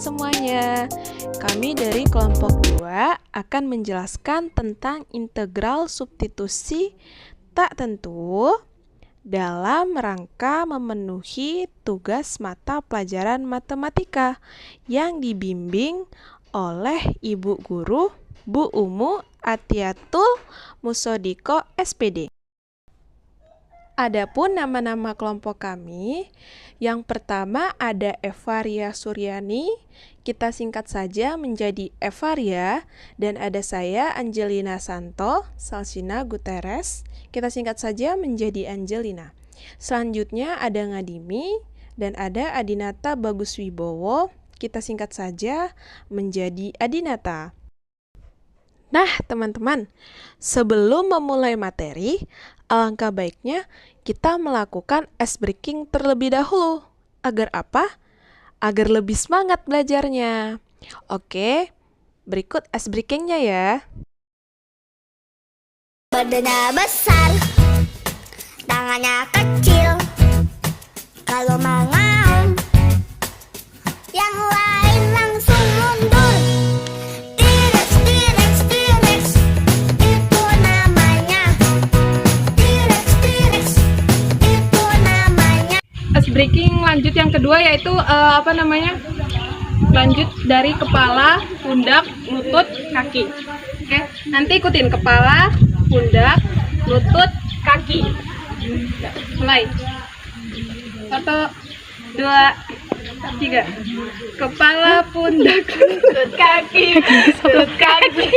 semuanya. Kami dari kelompok 2 akan menjelaskan tentang integral substitusi tak tentu dalam rangka memenuhi tugas mata pelajaran matematika yang dibimbing oleh Ibu Guru Bu Umu Atiatul Musodiko SPD. Adapun nama-nama kelompok kami, yang pertama ada Evaria Suryani, kita singkat saja menjadi Evaria, dan ada saya Angelina Santo, Salsina Guterres, kita singkat saja menjadi Angelina. Selanjutnya ada Ngadimi, dan ada Adinata Baguswibowo, kita singkat saja menjadi Adinata. Nah, teman-teman, sebelum memulai materi, alangkah baiknya kita melakukan ice breaking terlebih dahulu. Agar apa? Agar lebih semangat belajarnya. Oke, berikut ice breakingnya ya. Badannya besar, tangannya kecil. Kalau mengaum, yang lain langsung mundur. T-Rex, T-Rex, T-Rex, itu namanya. T-Rex, T-Rex, itu namanya. Ice breaking lanjut yang kedua yaitu lanjut dari kepala, pundak, lutut, kaki. Oke, nanti ikutin kepala, pundak, lutut, kaki. Mulai. 1, 2, 3. Kepala, pundak, lutut, kaki, lutut, kaki.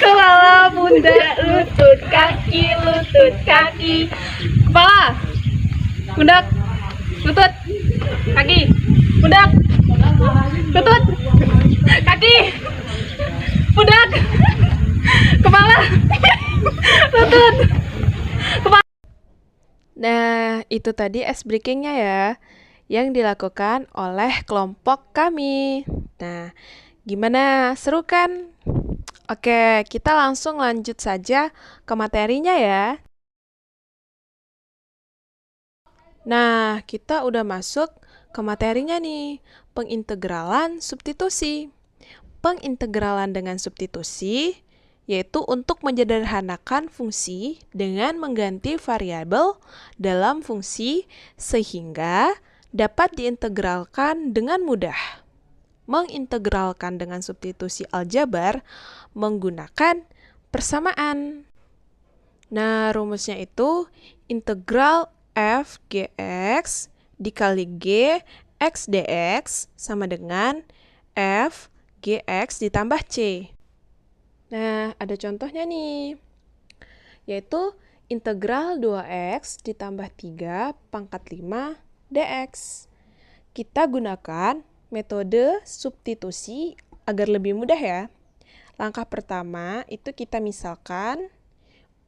Kepala, pundak, lutut, kaki, lutut, kaki. Kepala, pundak, lutut, kaki, pundak, lutut, kaki, pundak, kepala, lutut, kepala. Nah, itu tadi ice breakingnya ya, yang dilakukan oleh kelompok kami. Nah, gimana? Seru kan? Oke, kita langsung lanjut saja ke materinya ya. Nah, kita udah masuk ke materinya nih, pengintegralan substitusi. Pengintegralan dengan substitusi yaitu untuk menyederhanakan fungsi dengan mengganti variabel dalam fungsi sehingga dapat diintegralkan dengan mudah. Mengintegralkan dengan substitusi aljabar menggunakan persamaan. Nah, rumusnya itu integral f gx dikali g x dx sama dengan f gx ditambah c. Nah, ada contohnya nih, yaitu integral 2x ditambah 3 pangkat 5 dx. Kita gunakan metode substitusi agar lebih mudah ya. Langkah pertama itu kita misalkan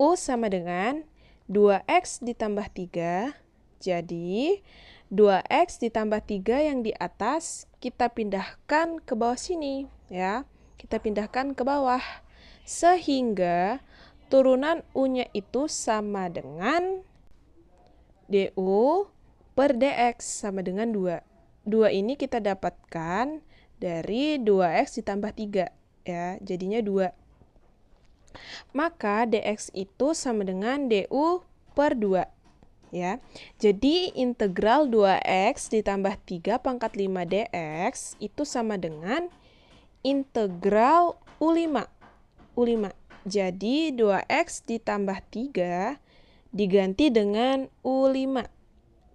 U sama dengan 2x ditambah 3, jadi 2x ditambah 3 yang di atas kita pindahkan ke bawah sini ya. Kita pindahkan ke bawah sehingga turunan U-nya itu sama dengan du per dx sama dengan 2. 2 ini kita dapatkan dari 2x ditambah 3 ya, jadinya 2. Maka dx itu sama dengan du per 2 ya. Jadi integral 2x ditambah 3 pangkat 5 dx itu sama dengan integral U5. Jadi 2x ditambah 3 diganti dengan U5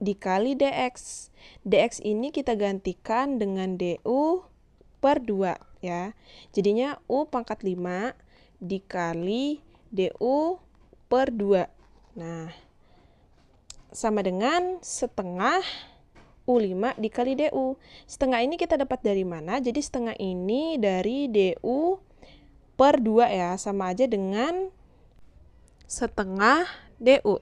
dikali dx. Dx ini kita gantikan dengan du per 2 ya. Jadinya U pangkat 5 dikali du per 2. Nah, sama dengan setengah U5 dikali du. Setengah ini kita dapat dari mana? Jadi setengah ini dari du per 2 ya, sama aja dengan setengah du.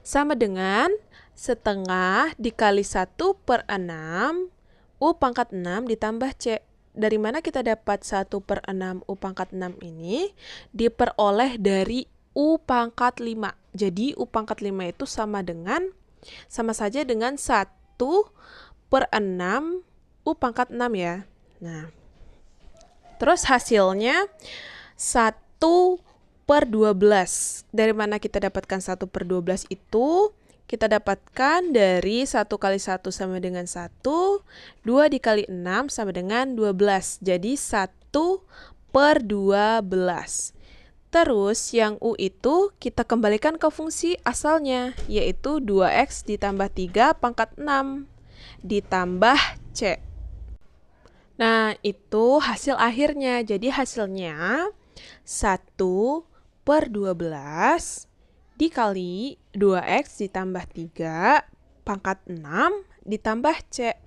Sama dengan setengah dikali 1 per 6 U pangkat 6 ditambah C. Dari mana kita dapat 1 per 6 U pangkat 6 ini? Diperoleh dari U pangkat 5. Jadi U pangkat 5 itu sama saja dengan 1 per 6 U pangkat 6 ya. Nah, terus hasilnya 1/12. Dari mana kita dapatkan 1/12 itu? Kita dapatkan dari 1 kali 1 sama dengan 1, 2 dikali 6 sama dengan 12. Jadi 1/12. Terus yang U itu kita kembalikan ke fungsi asalnya, yaitu 2x ditambah 3 pangkat 6 ditambah C. Nah, itu hasil akhirnya. Jadi hasilnya 1/12 dikali 2x ditambah 3 pangkat 6 ditambah C.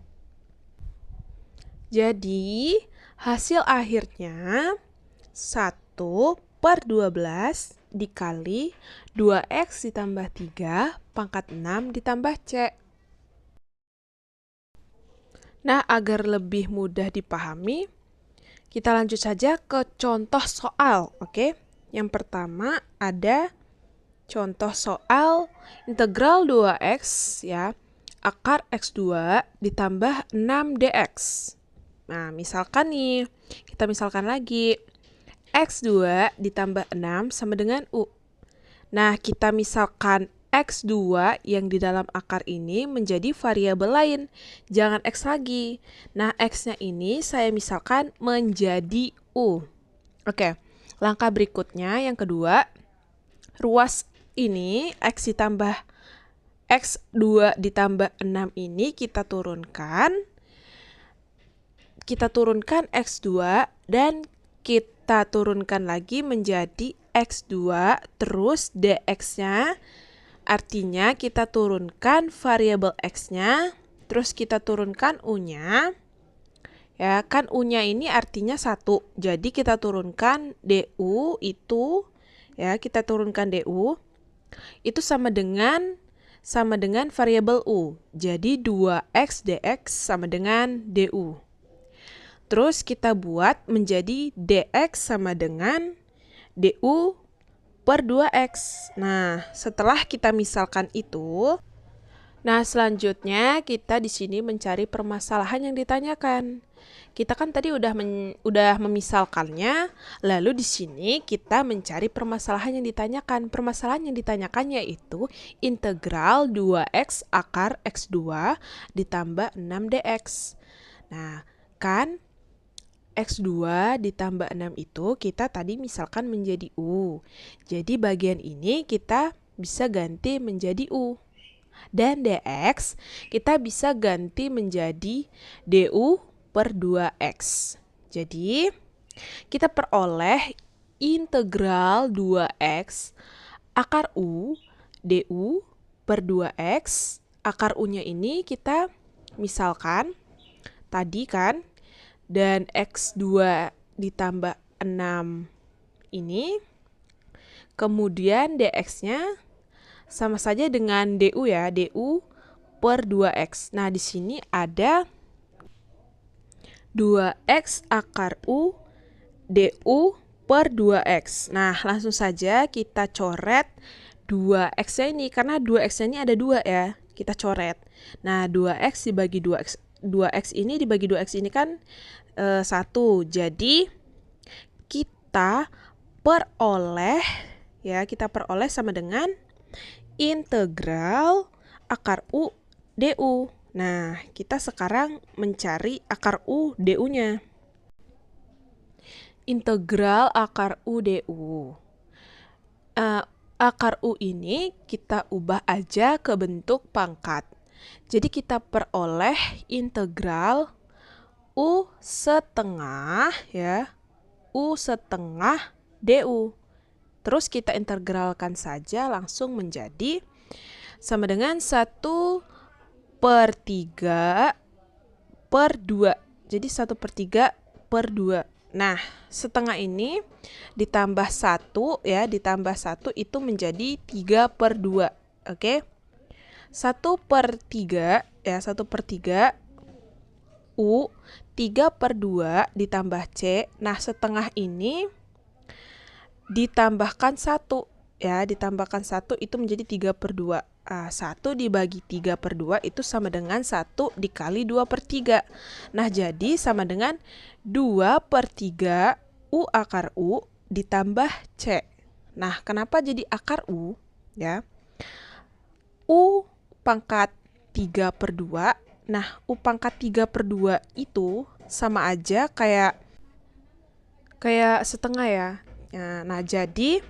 Jadi hasil akhirnya 1/12 dikali 2x ditambah 3 pangkat 6 ditambah C. Nah, agar lebih mudah dipahami, kita lanjut saja ke contoh soal, oke? Yang pertama ada contoh soal integral 2x ya, akar x2 ditambah 6 dx. Nah, misalkan nih, kita misalkan lagi, x2 ditambah 6 sama dengan U. Nah, kita misalkan x2 yang di dalam akar ini menjadi variabel lain, jangan x lagi. Nah, x-nya ini saya misalkan menjadi U. Oke, langkah berikutnya yang kedua, ruas ini x ditambah x2 ditambah 6 ini kita turunkan x2 dan kita turunkan lagi menjadi x2 terus dx-nya, artinya kita turunkan variabel x-nya terus kita turunkan u-nya. Ya, kan u-nya ini artinya 1. Jadi kita turunkan du itu ya, kita turunkan du itu sama dengan variabel u. Jadi 2x dx sama dengan du. Terus kita buat menjadi dx sama dengan du/2x. Nah, setelah kita misalkan itu, nah selanjutnya kita di sini mencari permasalahan yang ditanyakan. Kita kan tadi udah memisalkannya, lalu di sini kita mencari permasalahan yang ditanyakan. Permasalahan yang ditanyakan yaitu integral 2x akar x2 ditambah 6 dx. Nah, kan x2 ditambah 6 itu kita tadi misalkan menjadi U. Jadi bagian ini kita bisa ganti menjadi U. Dan dx kita bisa ganti menjadi du/2x. Jadi kita peroleh integral 2x akar U du/2x. Akar U-nya ini kita misalkan tadi kan, dan x2 ditambah 6 ini, kemudian dx-nya sama saja dengan du ya, du/2x. Nah, di sini ada 2x akar u du/2x. Nah, langsung saja kita coret 2x-nya ini, karena 2x-nya ini ada 2 ya, kita coret. Nah, 2x dibagi 2x ini dibagi 2x ini kan 1. Jadi kita peroleh sama dengan integral akar u du. Nah, kita sekarang mencari akar u du-nya. Integral akar u du. Akar u ini kita ubah aja ke bentuk pangkat. Jadi kita peroleh integral U setengah ya, U setengah du. Terus kita integralkan saja langsung menjadi sama dengan 1/3/2. Jadi 1/3/2. Nah, setengah ini ditambah 1 ya, ditambah 1 itu menjadi 3/2. Oke. 1/3 ya, 1/3 U 3/2 ditambah C. Nah, setengah ini ditambahkan 1. ya ditambahkan 1 itu menjadi 3/2. 1 dibagi 3/2 itu sama dengan 1 dikali 2/3. Nah, jadi sama dengan 2/3 U akar U ditambah C. Nah, kenapa jadi akar U? Ya, U pangkat 3/2. Nah, U pangkat 3/2 itu sama aja kayak setengah ya. Nah, jadi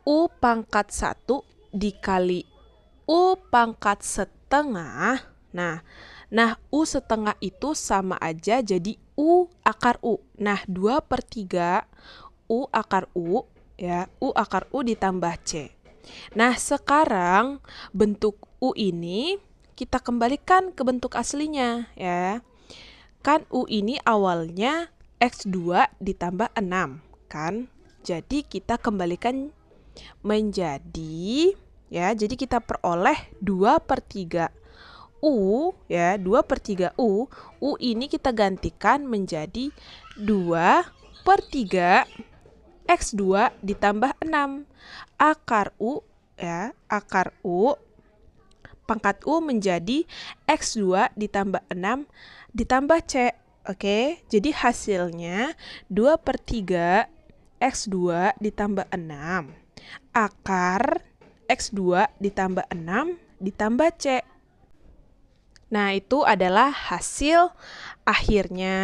U pangkat 1 dikali U pangkat setengah. Nah, U setengah itu sama aja jadi U akar U. Nah, 2/3 U akar U, ya, U akar U ditambah C. Nah, sekarang bentuk U ini kita kembalikan ke bentuk aslinya, ya. Kan U ini awalnya X2 ditambah 6, kan? Jadi kita kembalikan menjadi, ya, jadi kita peroleh 2/3 U, ya, 2/3 U. U ini kita gantikan menjadi 2/3 X2 ditambah 6. Akar U, ya, akar U pangkat U menjadi X2 ditambah 6 ditambah C. Oke, jadi hasilnya 2/3 X2 ditambah 6. Akar X2 ditambah 6 ditambah C. Nah, itu adalah hasil akhirnya.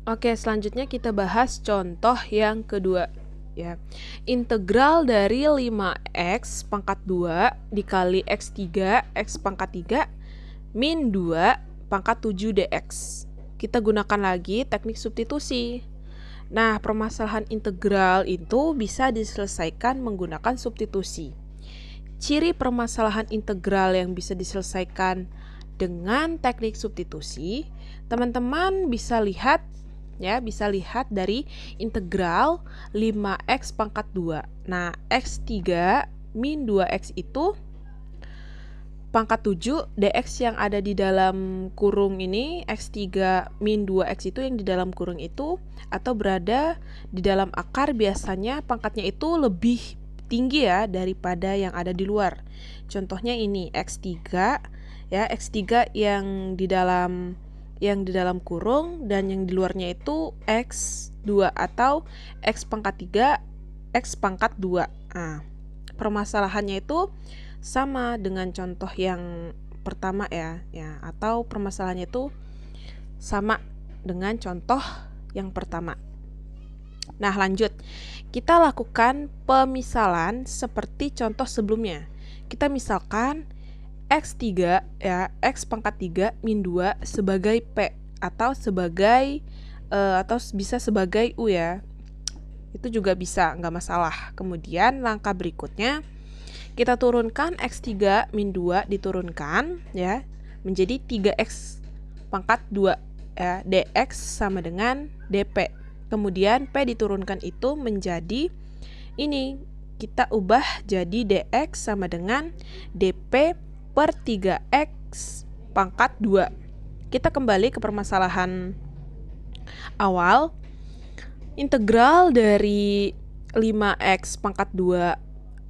Oke, selanjutnya kita bahas contoh yang kedua. Ya, integral dari 5x pangkat 2 dikali x3 x pangkat 3 min 2 pangkat 7 dx. Kita gunakan lagi teknik substitusi. Nah, permasalahan integral itu bisa diselesaikan menggunakan substitusi. Ciri permasalahan integral yang bisa diselesaikan dengan teknik substitusi, teman-teman bisa lihat, ya, bisa lihat dari integral 5x pangkat 2. Nah, x3 min 2x itu pangkat 7 dx yang ada di dalam kurung ini, x3 min 2x itu yang di dalam kurung itu, atau berada di dalam akar biasanya pangkatnya itu lebih tinggi ya daripada yang ada di luar. Contohnya ini x3, ya, x3 yang di dalam kurung dan yang di luarnya itu x2 atau x pangkat 3 x pangkat 2. Nah, permasalahannya itu sama dengan contoh yang pertama ya, atau permasalahannya itu sama dengan contoh yang pertama. Nah, lanjut. Kita lakukan pemisalan seperti contoh sebelumnya. Kita misalkan x3, ya, x pangkat 3 min 2 sebagai P atau sebagai atau bisa sebagai U, ya. Itu juga bisa, nggak masalah. Kemudian langkah berikutnya kita turunkan x3 min 2 diturunkan, ya, menjadi 3x pangkat 2, ya, dx sama dengan dp. Kemudian P diturunkan itu menjadi ini, kita ubah jadi dx sama dengan dp per 3x pangkat 2. Kita kembali ke permasalahan awal. Integral dari 5x pangkat 2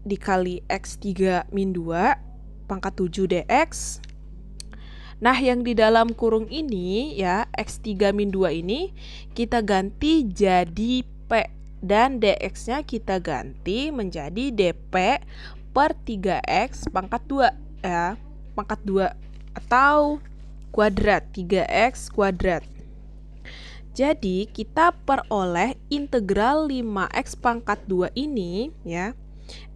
dikali x3 min 2 pangkat 7 dx. Nah, yang di dalam kurung ini, ya, x3 min 2 ini kita ganti jadi P dan dx-nya kita ganti menjadi dp per 3x pangkat 2, ya, pangkat 2 atau kuadrat, 3x kuadrat. Jadi, kita peroleh integral 5x pangkat 2 ini, ya,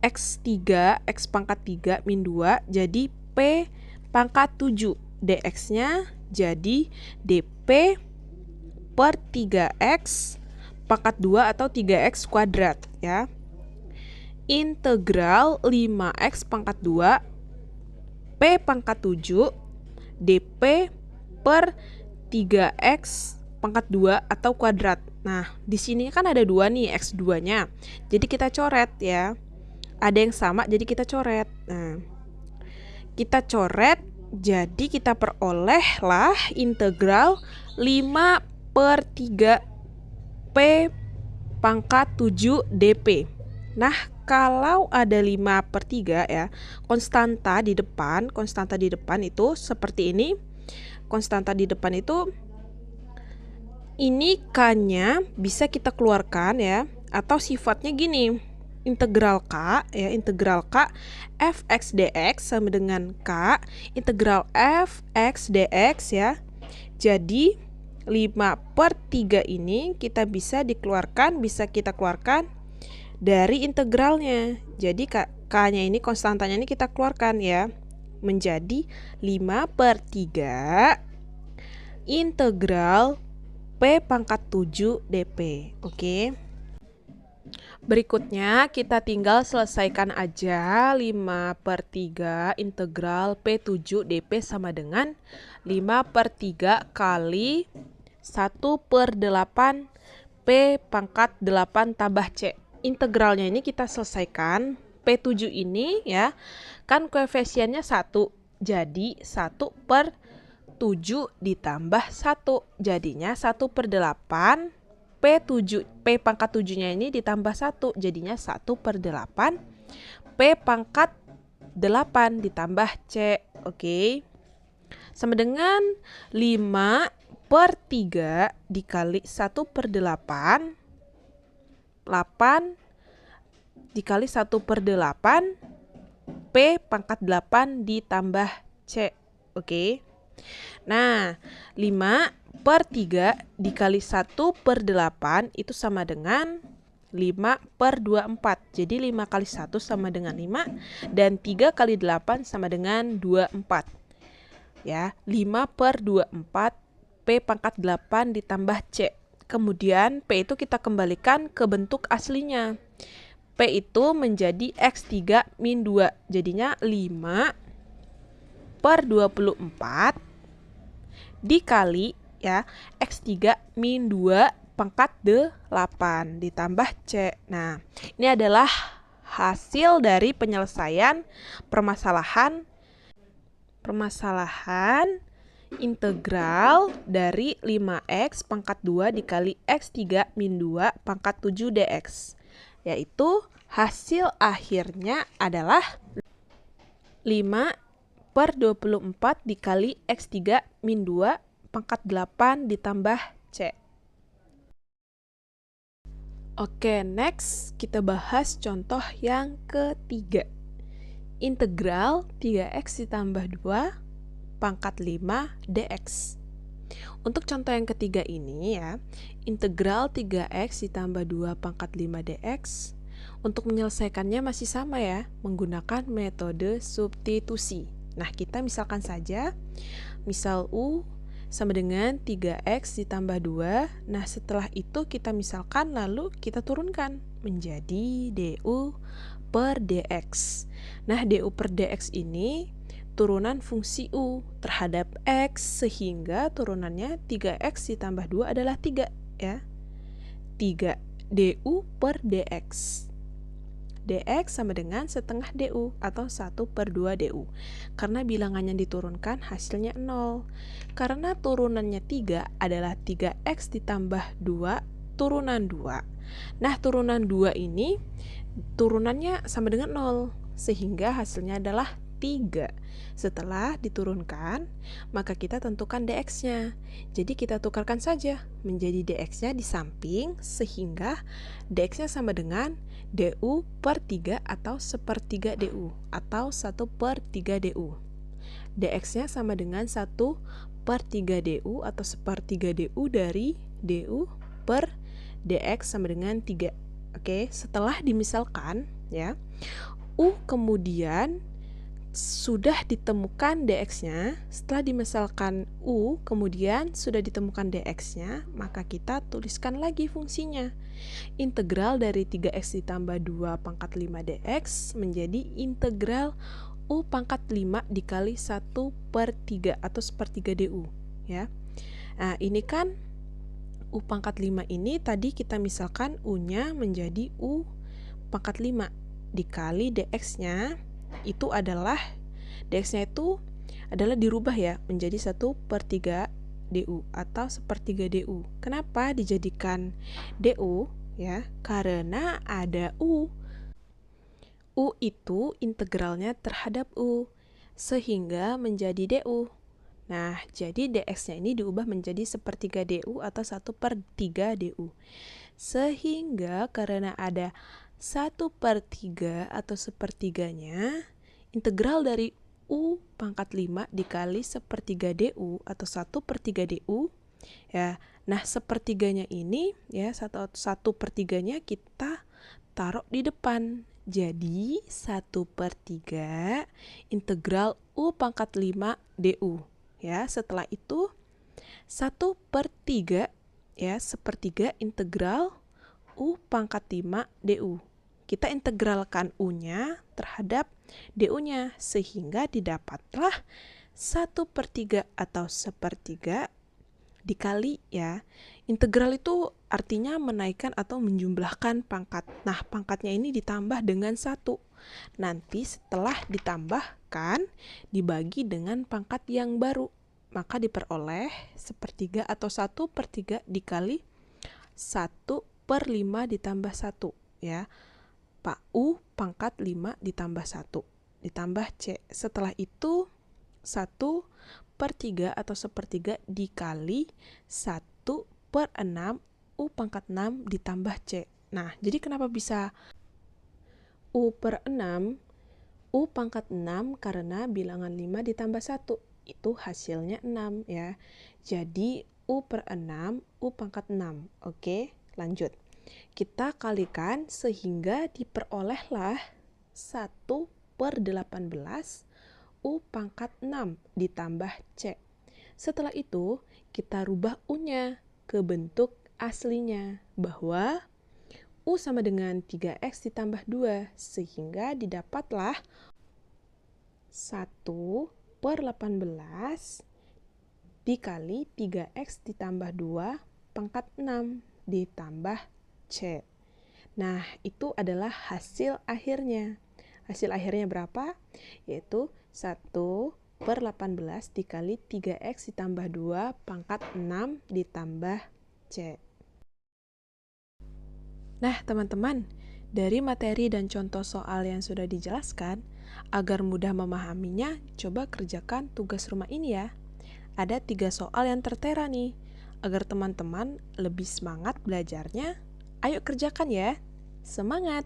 x3 x pangkat 3 min 2 jadi P pangkat 7. dx-nya jadi dp per 3x pangkat 2 atau 3x kuadrat, ya. Integral 5x pangkat 2 P pangkat 7 dp per 3x pangkat 2 atau kuadrat. Nah, di sini kan ada 2 nih x2-nya. Jadi kita coret, ya. Ada yang sama jadi kita coret. Nah, kita coret, jadi kita perolehlah integral 5/3 P pangkat 7 DP. Nah, kalau ada 5/3 ya, konstanta di depan itu seperti ini. Konstanta di depan itu, ini K-nya bisa kita keluarkan ya, atau sifatnya gini. Integral K ya, integral K fx dx sama dengan K integral fx dx ya. Jadi 5/3 ini kita bisa kita keluarkan dari integralnya. Jadi K-nya ini, konstantanya ini kita keluarkan ya, menjadi 5/3 integral P pangkat 7 DP. Oke. Berikutnya kita tinggal selesaikan aja 5/3 integral P7 DP sama dengan 5/3 kali 1/8 P pangkat 8 tambah C. Integralnya ini kita selesaikan. P7 ini ya, kan koefisiennya 1. Jadi 1/7 ditambah 1. Jadinya 1/8. P pangkat 7-nya ini ditambah 1, jadinya 1/8 P pangkat 8 ditambah C. Oke. Sama dengan 5/3 dikali 1/8, 8 dikali 1/8 P pangkat 8 ditambah C. Oke. Nah, 5/3 dikali 1/8 itu sama dengan 5/24. Jadi 5 kali 1 sama dengan 5 dan 3 kali 8 sama dengan 24. Ya, 5/24 P pangkat 8 ditambah C. Kemudian P itu kita kembalikan ke bentuk aslinya. P itu menjadi X3 min 2. Jadinya 5/24 dikali ya X3 min 2 pangkat 8 ditambah C. Nah, ini adalah hasil dari penyelesaian permasalahan integral dari 5x pangkat 2 dikali X3 min 2 pangkat 7 dx. Yaitu hasil akhirnya adalah 5/24 dikali X3 min 2 pangkat 8 ditambah C. Oke, next kita bahas contoh yang ketiga. Integral 3x ditambah 2 pangkat 5 dx. Untuk contoh yang ketiga ini ya, integral 3x ditambah 2 pangkat 5 dx. Untuk menyelesaikannya masih sama ya, menggunakan metode substitusi. Nah, kita misalkan saja, misal U sama dengan 3x ditambah 2. Nah, setelah itu kita misalkan lalu kita turunkan menjadi du per dx. Nah, du per dx ini turunan fungsi u terhadap x, sehingga turunannya 3x ditambah 2 adalah 3 ya. 3 du per dx. dx sama dengan setengah du atau 1/2 du. Karena bilangannya diturunkan hasilnya 0. Karena turunannya 3 adalah 3x ditambah 2 turunan 2. Nah, turunan 2 ini turunannya sama dengan 0, sehingga hasilnya adalah 3. Setelah diturunkan, maka kita tentukan dx-nya. Jadi kita tukarkan saja menjadi dx-nya di samping, sehingga dx-nya sama dengan du per 3 atau 1/3 du atau 1/3 du. dx-nya sama dengan 1/3 du atau 1/3 du dari du per dx sama dengan 3. Oke, setelah dimisalkan ya, u kemudian sudah ditemukan dx-nya. Setelah dimisalkan u kemudian sudah ditemukan dx-nya, maka kita tuliskan lagi fungsinya. Integral dari 3x ditambah 2 pangkat 5 dx menjadi integral u pangkat 5 dikali 1/3 atau 1/3 du ya. Nah, ini kan u pangkat 5 ini tadi kita misalkan u-nya menjadi u pangkat 5 dikali dx-nya itu adalah dx-nya itu adalah dirubah ya menjadi 1/3 du atau 1/3 du. Kenapa dijadikan du? ya, karena ada U. U itu integralnya terhadap U, sehingga menjadi DU. Nah, jadi dx-nya ini diubah menjadi 1/3 DU atau 1/3 DU. Sehingga karena ada 1/3 atau 1/3-nya, integral dari U pangkat 5 dikali 1/3 DU atau 1/3 DU, ya. Nah, 1/3-nya ini, ya, 1/3-nya kita taruh di depan. Jadi, 1/3 integral U pangkat 5 DU. Ya, setelah itu 1/3, ya, 1/3 integral U pangkat 5 DU. Kita integralkan U-nya terhadap DU-nya, sehingga didapatlah 1/3 atau 1/3 dikali, ya. Integral itu artinya menaikkan atau menjumlahkan pangkat. Nah, pangkatnya ini ditambah dengan 1. Nanti setelah ditambahkan, dibagi dengan pangkat yang baru. Maka diperoleh 1/3 atau 1/3 dikali 1/5 ditambah 1. Ya. Pak U pangkat 5 ditambah 1. Ditambah C. Setelah itu 1/3 atau 1/3 dikali 1/6 U pangkat 6 ditambah C. Nah, jadi kenapa bisa U/6? U pangkat 6 karena bilangan 5 ditambah 1. Itu hasilnya 6, ya. Jadi U/6, U pangkat 6. Oke, lanjut. Kita kalikan sehingga diperolehlah 1/18 U pangkat 6 ditambah C. Setelah itu, kita rubah U-nya ke bentuk aslinya, bahwa U sama dengan 3X ditambah 2, sehingga didapatlah 1/18 dikali 3X ditambah 2 pangkat 6 ditambah C. Nah, itu adalah hasil akhirnya. Hasil akhirnya berapa? Yaitu 1/18 dikali 3X ditambah 2 pangkat 6 ditambah C. Nah, teman-teman, dari materi dan contoh soal yang sudah dijelaskan, agar mudah memahaminya, coba kerjakan tugas rumah ini ya. Ada 3 soal yang tertera nih. Agar teman-teman lebih semangat belajarnya, ayo kerjakan ya. Semangat!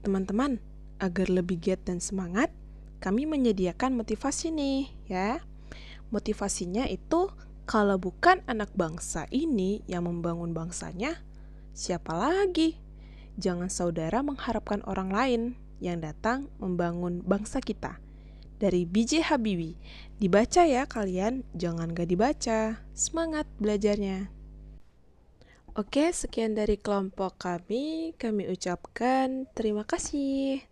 Teman-teman, agar lebih giat dan semangat, kami menyediakan motivasi nih, ya. Motivasinya itu, kalau bukan anak bangsa ini yang membangun bangsanya, siapa lagi? Jangan saudara mengharapkan orang lain yang datang membangun bangsa kita. Dari B.J. Habibie. Dibaca ya kalian, jangan gak dibaca. Semangat belajarnya. Oke, sekian dari kelompok kami. Kami ucapkan terima kasih.